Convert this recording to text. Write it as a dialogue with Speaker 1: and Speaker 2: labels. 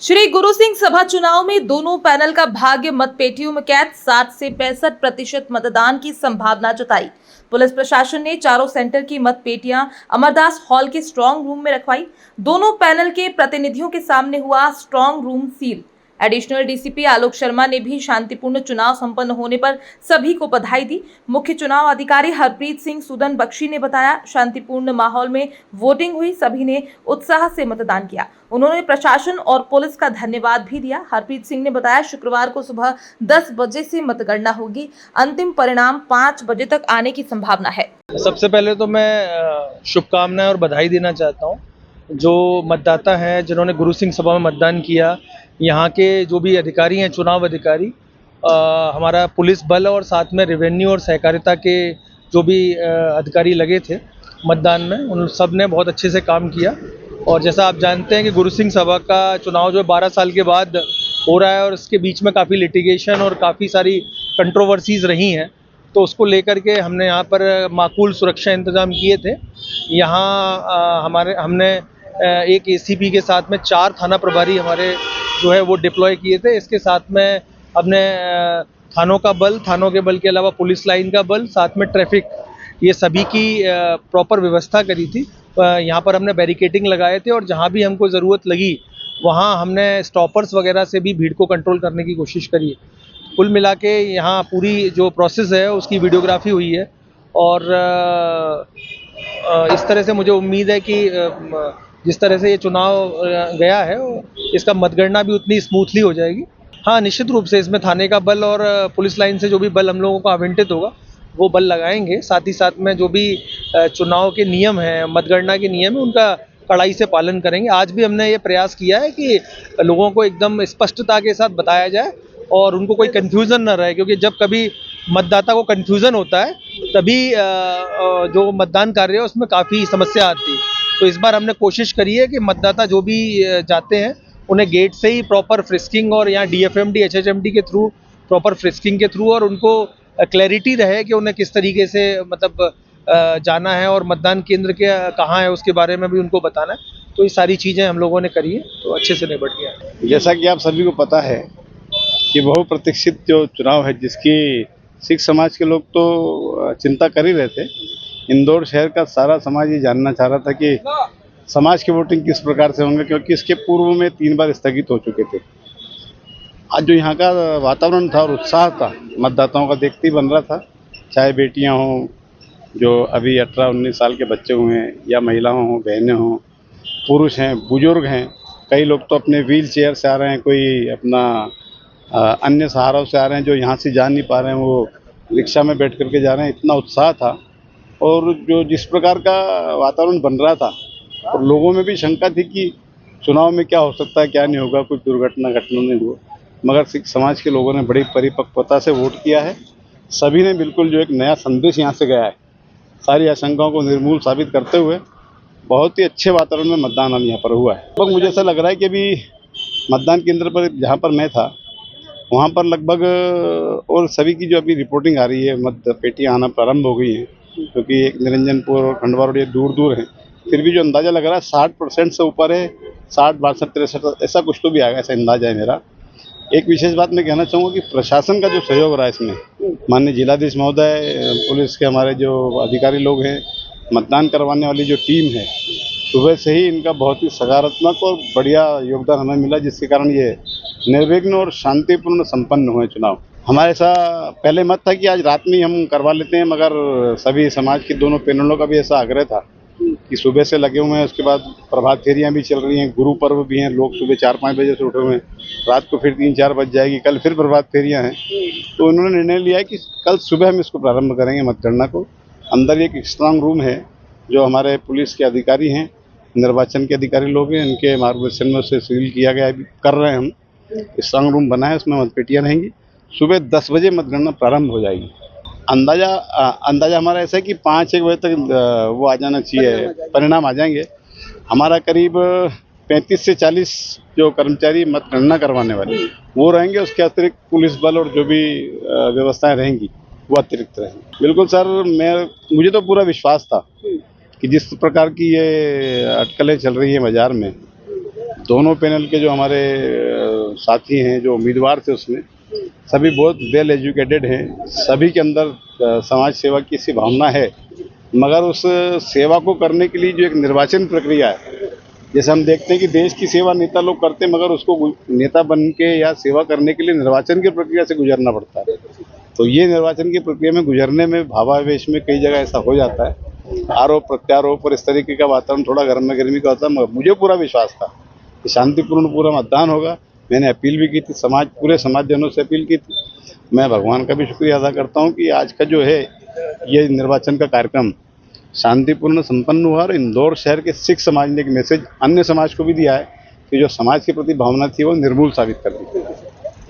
Speaker 1: श्री गुरु सिंह सभा चुनाव में दोनों पैनल का भाग्य मतपेटियों में कैद 60 से 65% मतदान की संभावना जताई। पुलिस प्रशासन ने चारों सेंटर की मतपेटियां अमरदास हॉल के स्ट्रांग रूम में रखवाई। दोनों पैनल के प्रतिनिधियों के सामने हुआ strong room seal. Additional DCP Alok Sharma ने भी शांतिपूर्ण चुनाव संपन्न होने पर सभी को बधाई दी। मुख्य चुनाव अधिकारी हरप्रीत सिंह सुदन बख्शी ने बताया, शांतिपूर्ण माहौल में वोटिंग हुई, सभी ने उत्साह से मतदान किया। उन्होंने प्रशासन और पुलिस का धन्यवाद भी दिया। हरप्रीत सिंह ने बताया, शुक्रवार को सुबह 10 बजे से मतगणना होगी। अंतिम परिणाम 5 बजे तक आने की संभावना है।
Speaker 2: सबसे पहले तो मैं शुभकामनाएं और बधाई देना चाहता हूं जो मतदाता हैं जिन्होंने गुरु सिंह सभा में मतदान किया। यहाँ के जो भी अधिकारी हैं, चुनाव अधिकारी, हमारा पुलिस बल और साथ में रेवेन्यू और सहकारिता के जो भी अधिकारी लगे थे मतदान में, उन सब ने बहुत अच्छे से काम किया। और जैसा आप जानते हैं कि गुरु सिंह सभा का चुनाव जो 12 साल के बाद हो रहा है और इसके बीच में काफ़ी लिटिगेशन और काफ़ी सारी कंट्रोवर्सीज़ रही हैं, तो उसको लेकर के हमने यहाँ पर माकूल सुरक्षा इंतज़ाम किए थे। यहाँ हमने एक एसीपी के साथ में 4 थाना प्रभारी हमारे जो है वो डिप्लॉय किए थे। इसके साथ में हमने थानों का बल, थानों के बल के अलावा पुलिस लाइन का बल, साथ में ट्रैफिक, ये सभी की प्रॉपर व्यवस्था करी थी। यहाँ पर हमने बैरिकेडिंग लगाए थे और जहाँ भी हमको ज़रूरत लगी वहाँ हमने स्टॉपर्स वगैरह से भी भीड़ को कंट्रोल करने की कोशिश करी है। कुल मिला के यहाँ पूरी जो प्रोसेस है उसकी वीडियोग्राफी हुई है और इस तरह से मुझे उम्मीद है कि जिस तरह से ये चुनाव गया है इसका मतगणना भी उतनी स्मूथली हो जाएगी। हाँ, निश्चित रूप से इसमें थाने का बल और पुलिस लाइन से जो भी बल हम लोगों को आवंटित होगा वो बल लगाएंगे। साथ ही साथ में जो भी चुनाव के नियम हैं, मतगणना के नियम हैं, उनका कड़ाई से पालन करेंगे। आज भी हमने ये प्रयास किया है कि लोगों को एकदम स्पष्टता के साथ बताया जाए और उनको कोई कन्फ्यूज़न न रहे, क्योंकि जब कभी मतदाता को कन्फ्यूज़न होता है तभी जो मतदान कार्य है उसमें काफ़ी समस्या आती है। तो इस बार हमने कोशिश करी है कि मतदाता जो भी जाते हैं उन्हें गेट से ही प्रॉपर फ्रिस्किंग और यहाँ डीएफएमडी, एचएचएमडी के थ्रू प्रॉपर फ्रिस्किंग के थ्रू और उनको क्लैरिटी रहे कि उन्हें किस तरीके से मतलब जाना है और मतदान केंद्र के कहाँ है उसके बारे में भी उनको बताना है। तो ये सारी चीज़ें हम लोगों ने करी है, तो अच्छे से निपट गया है।
Speaker 3: जैसा कि आप सभी को पता है कि बहुप्रतीक्षित जो चुनाव है जिसकी सिख समाज के लोग तो चिंता कर ही रहे थे। इंदौर शहर का सारा समाज ये जानना चाह रहा था कि समाज की वोटिंग किस प्रकार से होंगे, क्योंकि इसके पूर्व में 3 बार स्थगित हो चुके थे। आज जो यहाँ का वातावरण था और उत्साह था मतदाताओं का देखते ही बन रहा था, चाहे बेटियाँ हों जो अभी 18-19 साल के बच्चे हुए हैं, या महिलाओं हों, बहनें हों, पुरुष हैं, बुजुर्ग हैं। कई लोग तो अपने व्हील चेयर से आ रहे हैं, कोई अपना अन्य सहारों से आ रहे हैं, जो यहाँ से जा नहीं पा रहे हैं वो रिक्शा में बैठ करके जा रहे हैं। इतना उत्साह था और जो जिस प्रकार का वातावरण बन रहा था और लोगों में भी शंका थी कि चुनाव में क्या हो सकता है, क्या नहीं होगा, कुछ दुर्घटना नहीं हुआ, मगर सिख समाज के लोगों ने बड़ी परिपक्वता से वोट किया है। सभी ने बिल्कुल जो एक नया संदेश यहाँ से गया है, सारी आशंकाओं को निर्मूल साबित करते हुए बहुत ही अच्छे वातावरण में मतदान हम यहाँ पर हुआ है। लगभग मुझे ऐसा लग रहा है कि अभी मतदान केंद्र पर जहाँ पर मैं था वहाँ पर लगभग और सभी की जो अभी रिपोर्टिंग आ रही है, मतपेटियाँ आना प्रारंभ हो गई हैं, क्योंकि एक निरंजनपुर और खंडवा रोड ये दूर हैं। फिर भी जो अंदाज़ा लग रहा है 60% से ऊपर है, 60, 62, 63 ऐसा कुछ तो भी आएगा, ऐसा अंदाजा है मेरा। एक विशेष बात मैं कहना चाहूँगा कि प्रशासन का जो सहयोग रहा है इसमें, माननीय जिलाधीश महोदय, पुलिस के हमारे जो अधिकारी लोग हैं, मतदान करवाने वाली जो टीम है, सुबह से ही इनका बहुत ही सकारात्मक और बढ़िया योगदान हमें मिला, जिसके कारण ये निर्विघ्न और शांतिपूर्ण संपन्न हुए चुनाव। हमारे ऐसा पहले मत था कि आज रात में ही हम करवा लेते हैं, मगर सभी समाज की दोनों पैनलों का भी ऐसा आग्रह था कि सुबह से लगे हुए हैं। उसके बाद प्रभात फेरियां भी चल रही हैं, गुरु पर्व भी हैं, लोग सुबह 4-5 बजे से उठे हुए हैं, रात को फिर 3-4 बज जाएगी, कल फिर प्रभात फेरियां हैं। तो उन्होंने निर्णय लिया है कि कल सुबह हम इसको प्रारंभ करेंगे मतगणना को। अंदर एक स्ट्रांग रूम है जो हमारे पुलिस के अधिकारी हैं, निर्वाचन के अधिकारी लोग हैं, इनके मार्गदर्शन में उसे सील किया गया है, कर रहे हैं हम। स्ट्रांग रूम बना है, उसमें मतपेटियाँ रहेंगी। सुबह 10 बजे मतगणना प्रारंभ हो जाएगी। अंदाजा हमारा ऐसा है कि 5-1 बजे तक वो आ जाना चाहिए, परिणाम आ जाएंगे। हमारा करीब 35 से 40 जो कर्मचारी मतगणना करवाने वाले वो रहेंगे, उसके अतिरिक्त पुलिस बल और जो भी व्यवस्थाएं रहेंगी वो अतिरिक्त रहेंगी। बिल्कुल सर, मुझे तो पूरा विश्वास था कि जिस प्रकार की ये अटकलें चल रही हैं बाजार में, दोनों पैनल के जो हमारे साथी हैं, जो उम्मीदवार थे उसमें, सभी बहुत वेल एजुकेटेड हैं। सभी के अंदर समाज सेवा की सी भावना है, मगर उस सेवा को करने के लिए जो एक निर्वाचन प्रक्रिया है, जैसे हम देखते हैं कि देश की सेवा नेता लोग करते हैं, मगर उसको नेता बन के या सेवा करने के लिए निर्वाचन की प्रक्रिया से गुजरना पड़ता है। तो ये निर्वाचन की प्रक्रिया में गुजरने में भावावेश में कई जगह ऐसा हो जाता है, आरोप प्रत्यारोप और इस तरीके का वातावरण थोड़ा गर्मा गर्मी का होता है। मगर मुझे पूरा विश्वास था कि शांतिपूर्ण पूरा मतदान होगा। मैंने अपील भी की थी, पूरे समाजजनों से अपील की थी। मैं भगवान का भी शुक्रिया अदा करता हूँ कि आज का जो है ये निर्वाचन का कार्यक्रम शांतिपूर्ण संपन्न हुआ और इंदौर शहर के सिख समाज ने एक मैसेज अन्य समाज को भी दिया है कि जो समाज के प्रति भावना थी वो निर्मूल साबित कर दी।